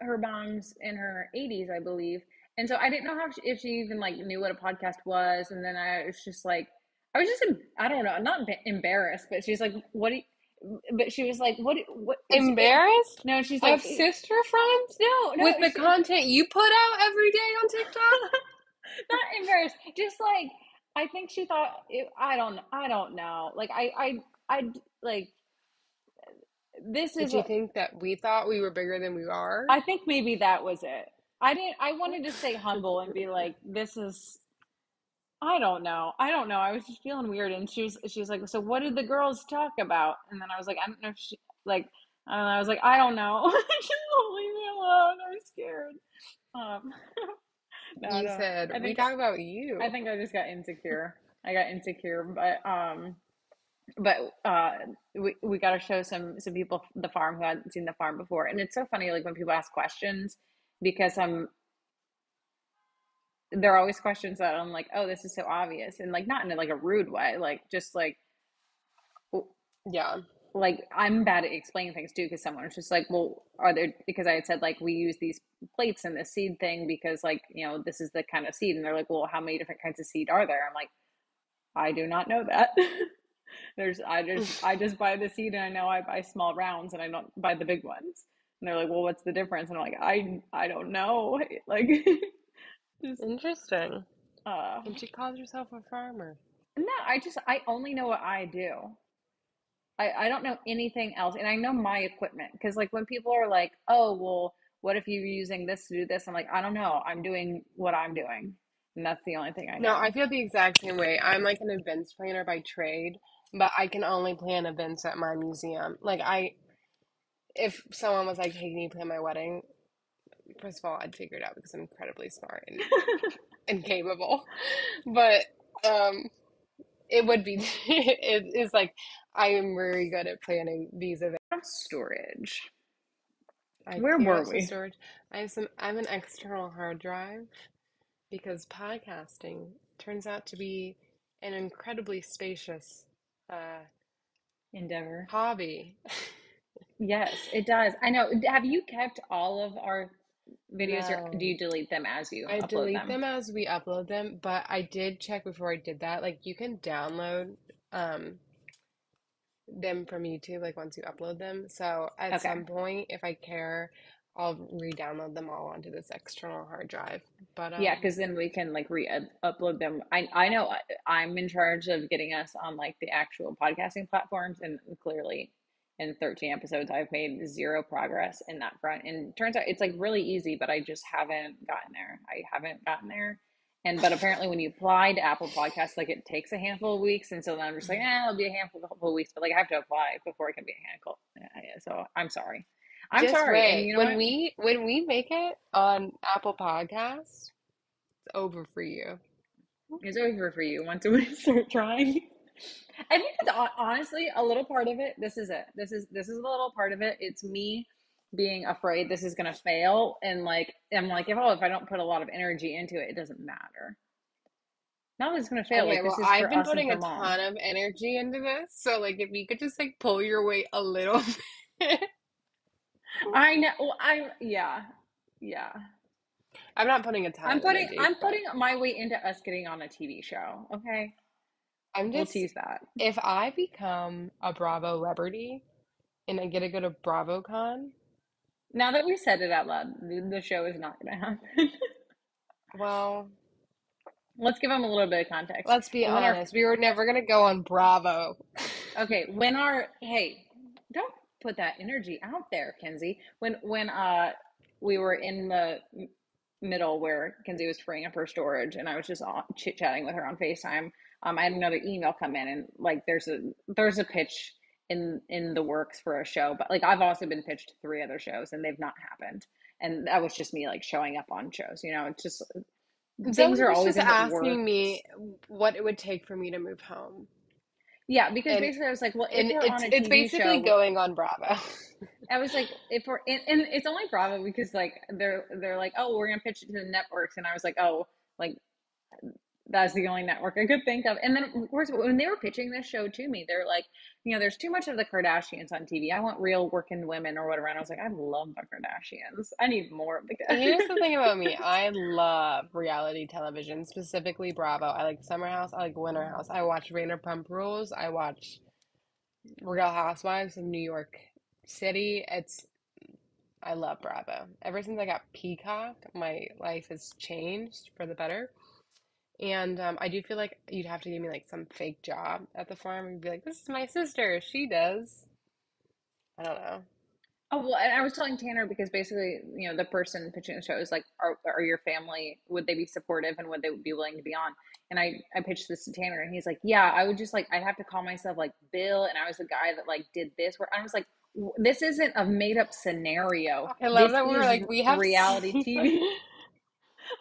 her mom's in her 80s, I believe. And so I didn't know how if she even like knew what a podcast was. And then I was just like, I was just I don't know, not embarrassed, but she's like, "What do you?" But she was like, What is it?" Embarrassed No, she's like, of sister friends "No, no." with the She content you put out every day on TikTok? not embarrassed, just like I think she thought it, I don't know. Like I like this Did is you think that we thought we were bigger than we are? I think maybe that was it. I didn't I wanted to stay humble and be like, this is I don't know. I don't know. I was just feeling weird, and she's like, "So what did the girls talk about?" And then I was like, "I don't know if she like." I don't know. I was like, "I don't know." Just leave me alone. I'm scared. Um, no, You no. said I we think talk about I you. think I just got insecure. I got insecure, but we got to show some people the farm who hadn't seen the farm before, and it's so funny like when people ask questions because there are always questions that I'm like, oh, this is so obvious, and like not in like a rude way, like just Yeah. like I'm bad at explaining things too, because someone was just like, well, are there, because I had said like we use these plates and this seed thing because like this is the kind of seed, and they're like, well, how many different kinds of seed are there? I'm like, I do not know that. There's I just buy the seed, and I know I buy small rounds and I don't buy the big ones. And they're like, well, what's the difference? And I'm like, I don't know. Like just Interesting. uh And she calls herself a farmer. no, I only know what I do. I don't know anything else. And I know my equipment because like when people are like, oh, well, what if you're using this to do this? I'm like, I don't know. I'm doing what I'm doing. And that's the only thing I No, I know. feel the exact same way. I'm like an events planner by trade, but I can only plan events at my museum. If someone was like, "Hey, can you plan my wedding?" First of all, I'd figure it out because I'm incredibly smart and capable. But um, it would be it is like I am very good at planning these events. Storage. I Where do were have some we? storage. I have an external hard drive because podcasting turns out to be an incredibly spacious uh, Endeavor. hobby. Yes, it does. I know. Have you kept all of our videos, or do No, you delete them as you I upload delete them? them as we upload them, but I did check before I did that. Like you can download um them from YouTube like once you upload them. So at Okay. some point, if I care, I'll re-download them all onto this external hard drive. But Yeah, because then we can like re-upload them. I know I'm in charge of getting us on like the actual podcasting platforms, and clearly in 13 episodes I've made zero progress in that front. And it turns out it's like really easy, but I just haven't gotten there. I haven't gotten there. And but apparently when you apply to Apple Podcasts, like it takes a handful of weeks, and so then I'm just like, it'll be a handful a couple of weeks, but like I have to apply before it can be a handful. Yeah, so I'm sorry. I'm just sorry. And wait. you know When what? we make it on Apple Podcasts, it's over for you. It's over for you once we start trying. I think it's honestly a little part of it. This is it. This is a little part of it. It's me being afraid this is gonna fail, and like I'm like, if I don't put a lot of energy into it, it doesn't matter. Not that it's gonna fail. Okay, Like well, this is I've for been us and putting for a mom. ton of energy into this, so like if you could just like pull your weight a little bit. I know. Well, I'm yeah, yeah. I'm not putting a ton of energy, I'm but putting my weight into us getting on a TV show. Okay, I'm we'll just tease that. if I become a Bravo celebrity and I get to go to BravoCon, Now that we said it out loud, the show is not gonna happen. well, Let's give them a little bit of context. let's be When our honest, we were never gonna go on Bravo. Okay, hey, don't put that energy out there, Kenzie. When we were in the middle where Kenzie was freeing up her storage and I was just chit chatting with her on FaceTime, I had another email come in, and like there's a pitch in the works for a show, but like I've also been pitched to three other shows and they've not happened. And that was just me like showing up on shows, it's just things Zoe are was always just in the asking me works. what it would take for me to move home. Yeah, because And basically I was like, well, if and we're on a it's TV basically show, going on Bravo. I was like, if we're and it's only Bravo because like they're like, oh, we're gonna pitch it to the networks, and I was like, oh, like That's the only network I could think of. And then, of course, when they were pitching this show to me, they're like, there's too much of the Kardashians on TV. I want real working women or whatever. And I was like, I love the Kardashians. I need more of the Here's the thing about me. I love reality television, specifically Bravo. I like Summer House. I like Winter House. I watch Vanderpump Rules. I watch Real Housewives of New York City. I love Bravo. Ever since I got Peacock, my life has changed for the better. And I do feel like you'd have to give me like some fake job at the farm and be like, "This is my sister. She does." I don't know. Oh, well, and I was telling Tanner because basically, the person pitching the show is like, are your family, would they be supportive and would they be willing to be on? And I pitched this to Tanner and he's like, yeah, I would just like, I'd have to call myself like Bill. And I was the guy that like did this where I was like, this isn't a made up scenario. I love This that we're is like we have reality TV.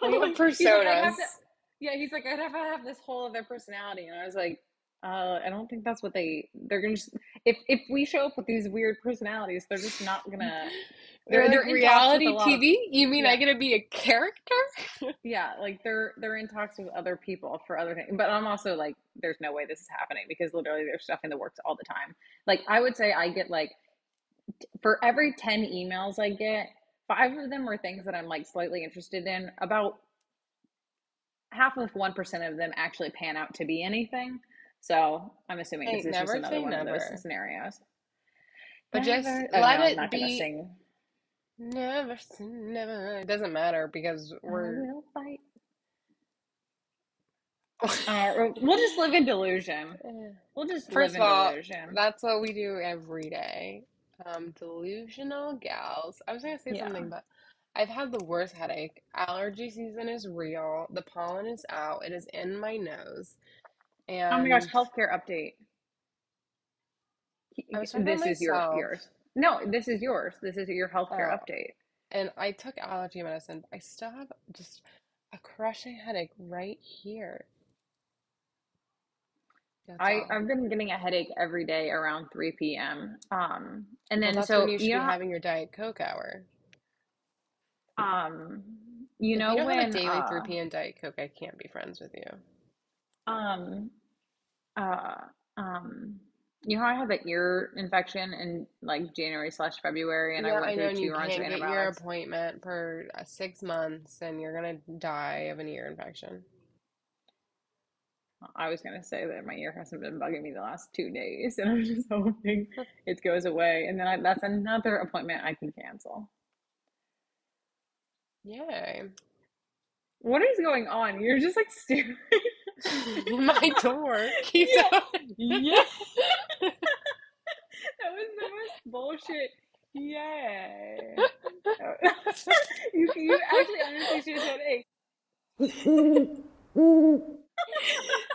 we have He's like, I'd have to, personas. yeah, he's like, I'd have to have this whole other personality. And I was like, I don't think that's what they're gonna just, if we show up with these weird personalities, they're just not gonna, They're like they're in talks with a reality lot of, TV? You mean I yeah, get to be a character? yeah, like they're in talks with other people for other things. But I'm also like, there's no way this is happening because literally there's stuff in the works all the time. Like I would say I get like for every 10 emails I get, five of them are things that I'm like slightly interested in. About half of 1% of them actually pan out to be anything. So I'm assuming this Hey, is just never another say one of those never. scenarios. But just Never. Oh no, let I'm it not gonna be sing. never say never. It doesn't matter because I we're will fight. We'll just live in delusion. We'll just live First of in all, delusion. that's what we do every day. Delusional gals. I was gonna say Yeah. something, but I've had the worst headache. Allergy season is real. The pollen is out. It is in my nose. Oh my gosh, And healthcare update. I was talking about This is myself. yours. No, this is yours. This is your healthcare Oh, update. and I took allergy medicine. But I still have just a crushing headache right here. That's all. I've been getting a headache every day around 3 p.m. And Well, then that's when so you should be having your Diet Coke hour. um If you don't have a when daily 3 p.m. Diet Coke, I can't be friends with you. um uh how I had the ear infection in like January/February and I Yeah, went I know, through and you 2 rounds of can't get your antibiotics. appointment for 6 months, and you're gonna die of an ear infection. I was gonna say that my ear hasn't been bugging me the last 2 days, and I'm just hoping it goes away. And then that's another appointment I can cancel. Yay. What is going on? You're just like staring. My door keeps Yeah, opening. yeah. That was the most bullshit. Yay. You actually honestly should have said, "Hey,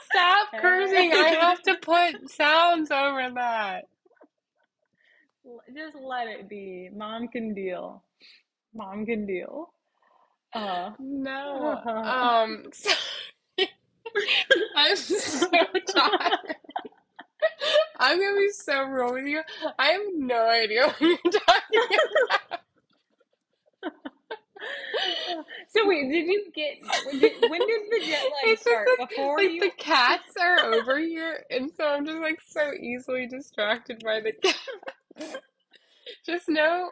Stop cursing. I hey." have to put sounds over that. Just let it be. Mom can deal. Mom can deal. Uh, No. I'm so tired. I'm gonna be so real with you. I have no idea what you're talking about. so wait, did you get? When did the jet lag It's just start? Before like the you? cats are over here, and so I'm just like so easily distracted by the cats. Just know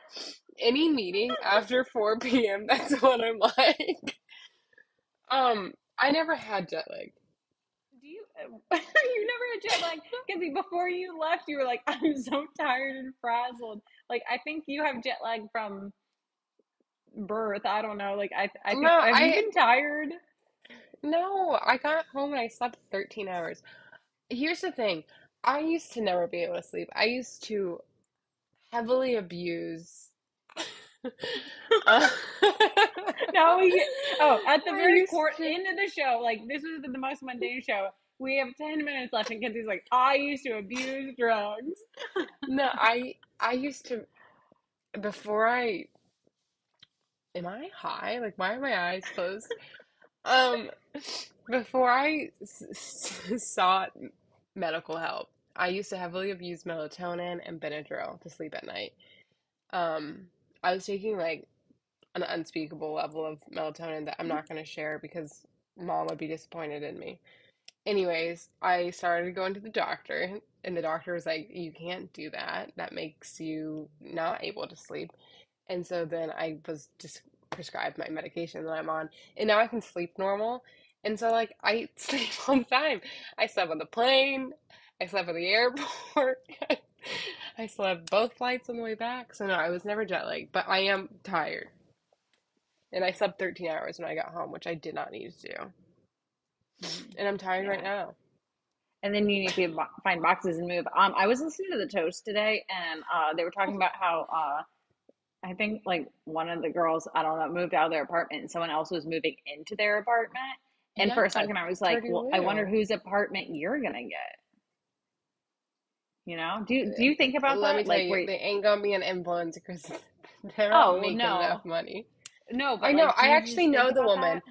any meeting after 4 p.m., that's what I'm like. I never had jet lag. Do you? You never had jet lag, Kenzie. Before you left, you were like, "I'm so tired and frazzled." Like I think you have jet lag from birth. I don't know. Like I No, think have you been tired? no, I got home and I slept 13 hours. Here's the thing. I used to never be able to sleep. I used to heavily abuse. uh, No, at the I very used court to. end of the show, like this was the most mundane show. We have 10 minutes left, and Kenzie's like, "I used to abuse drugs." No, I used to before I am I high? Like why are my eyes closed? Um, before I sought medical help, I used to heavily abuse melatonin and Benadryl to sleep at night. Um, I was taking like an unspeakable level of melatonin that I'm not going to share because mom would be disappointed in me. Anyways, I started going to the doctor, and the doctor was like, "You can't do that. That makes you not able to sleep." And so then I was just prescribed my medication that I'm on, and now I can sleep normal. And so, like, I sleep all the time. I slept on the plane, I slept at the airport, I slept both flights on the way back. So, no, I was never jet lagged, but I am tired. And I slept 13 hours when I got home, which I did not need to do. Mhm. And I'm tired right Yeah. now. And then you need to find boxes and move. I was listening to the Toast today, and they were talking about how I think like one of the girls, I don't know, moved out of their apartment, and someone else was moving into their apartment. And Yeah, for a second, I was like, Pretty well, I wonder Lou. whose apartment you're gonna get. Do you think about Let me that? tell Like, you, wait, they ain't gonna be an influencer because they're not oh making enough no, money. no, I but know. like, do I you actually just think know the about that? woman.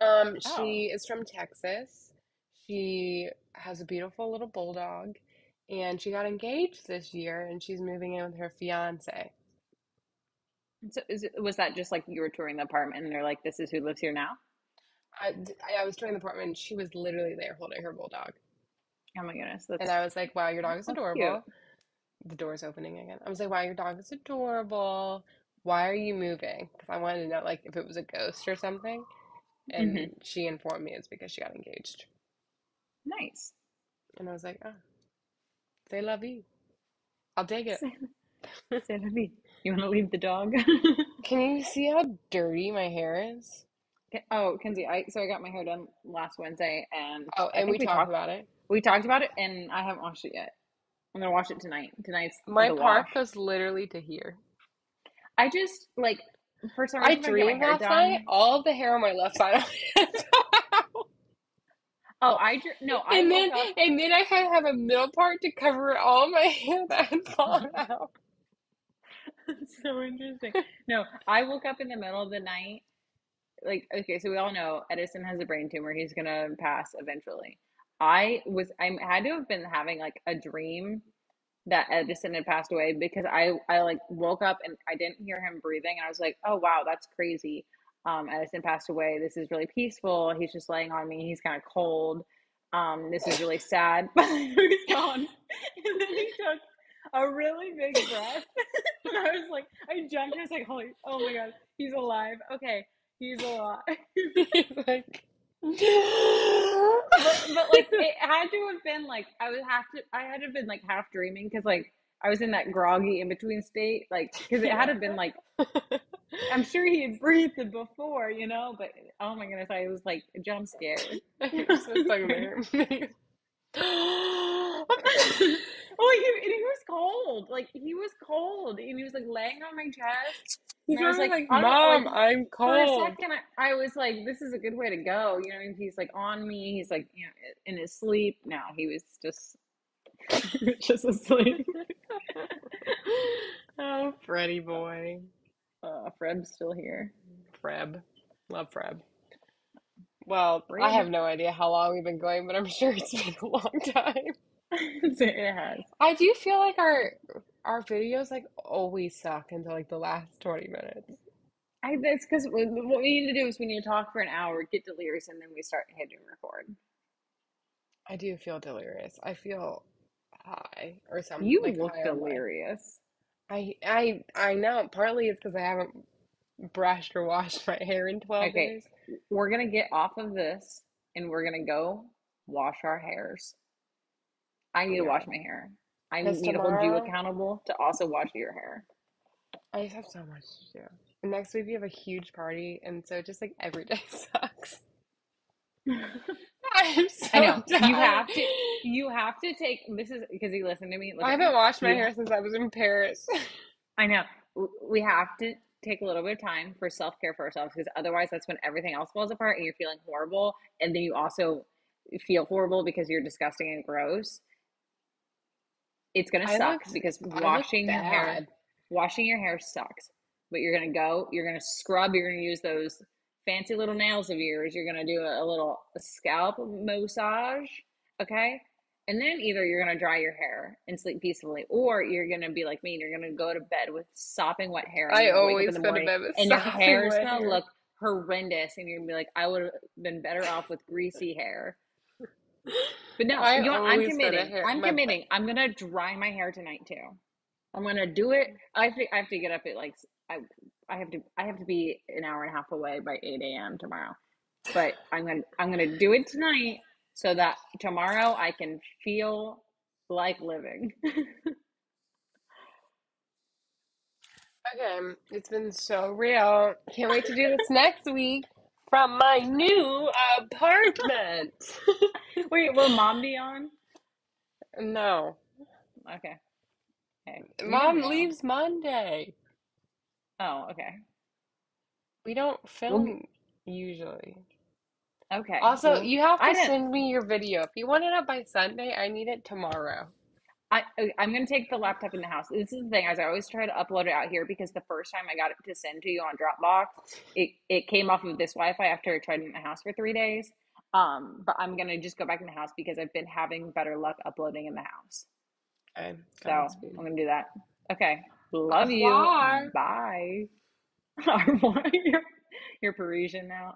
Oh, She is from Texas. She has a beautiful little bulldog, and she got engaged this year, and she's moving in with her fiance. so was that just like you were touring the apartment, and they're like, this is who lives here now? I was touring the apartment, and she was literally there holding her bulldog, Oh my goodness, and I was like, "Wow, your dog is that's cute. adorable." The door's opening again. I was like, "Wow, your dog is adorable. Why are you moving?" Because I wanted to know, like, if it was a ghost or something. Hmm. And she informed me it's because she got engaged. Nice. And I was like, oh, they love you. I'll take it. C'est la vie. You want to leave the dog? Can you see how dirty my hair is? Oh, Kenzie, I got my hair done last Wednesday, and Oh, I and we think talked about it. we talked about it, and I haven't washed it yet. I'm gonna wash it tonight. Tonight's My the part wash. goes literally to here. I just like for some I reason when I get my dreamed hair last night done. all of the hair on my left side of my head fell out. Oh, no, I And woke then up. and then I had to have a middle part to cover all of my hair that had fallen out. So interesting. No, I woke up in the middle of the night. Like, okay, so we all know Edison has a brain tumor. He's gonna pass eventually. I had to have been having like a dream that Edison had passed away because I like woke up and I didn't hear him breathing, and I was like, oh wow, that's crazy. Edison passed away. This is really peaceful. He's just laying on me. He's kind of cold. This is really sad, but he's gone. And then he took a really big breath, and I was like, I jumped. I was like, holy, oh my god, he's alive. Okay, he's alive. He's like But like it had to have been like I had to have been like half dreaming because like I was in that groggy in between state like because it had Yeah. to have been like I'm sure he had breathed it before, but oh my goodness, I was like jump scared. He was just stuck in there. Oh, and he was cold. Like he was cold, and he was like laying on my chest, He's and I was probably like, like, I don't like. Mom, I'm For a cold. second, I was like, this is a good way to go. And he's like on me. He's like, in his sleep. No, he was just, he was just asleep. Oh, Freddy boy. Fred's still here. Freb. Love Freb. Well, I Fred. have no idea how long we've been going, but I'm sure it's been a long time. It has. I do feel like our videos like always suck until like the last 20 minutes. That's because what we need to do is we need to talk for an hour, get delirious, and then we start hitting record. I do feel delirious. I feel high or some You like look high on life. delirious. I know. Partly it's because I haven't brushed or washed my hair in 12 Okay, days. we're gonna get off of this and we're gonna go wash our hairs. I need to Yeah. wash my hair. I Because need to hold you tomorrow accountable to also wash your hair. I just have so much to do. And next week we have a huge party, and so just like every day sucks. I'm I so know. tired. You have to take this is because you listen to me. Look I at haven't me. washed my You hair since I was in Paris. I know. We have to take a little bit of time for self-care for ourselves because otherwise that's when everything else falls apart and you're feeling horrible and then you also feel horrible because you're disgusting and gross. It's going to suck because I look bad. washing your hair sucks. But you're going to scrub, you're going to use those fancy little nails of yours. You're going to do a little scalp massage, okay? And then either you're going to dry your hair and sleep peacefully, or you're going to be like me and you're going to go to bed with sopping wet hair and I you're going to wake up in always the go to morning bed with and your sopping hair is wet going to hair. look horrendous, and you're gonna be like, I would have been better off with greasy hair. But no, I you know what? I'm always go to committing. hair. I'm committing. I'm gonna dry my hair tonight too. I'm gonna do it. I have to get up at like I I have to be an hour and a half away by 8 a.m. tomorrow. But I'm gonna do it tonight so that tomorrow I can feel like living. Okay, it's been so real. Can't wait to do this next week from my new apartment. Wait, will mom be on? No, Okay. Hey, you never mom know. leaves Monday. Oh, okay. We don't Well, film usually. okay. Also, Well, you have I to didn't. send me your video. If you want it up by Sunday, I need it tomorrow. I'm gonna take the laptop in the house. This is the thing, as I always try to upload it out here because the first time I got it to send to you on Dropbox, it came off of this Wi-Fi after I tried it in the house for 3 days. But I'm gonna just go back in the house because I've been having better luck uploading in the house. Okay, So Godspeed. I'm gonna do that. Okay. Au Love you. revoir. Bye. Au revoir. You're Parisian now.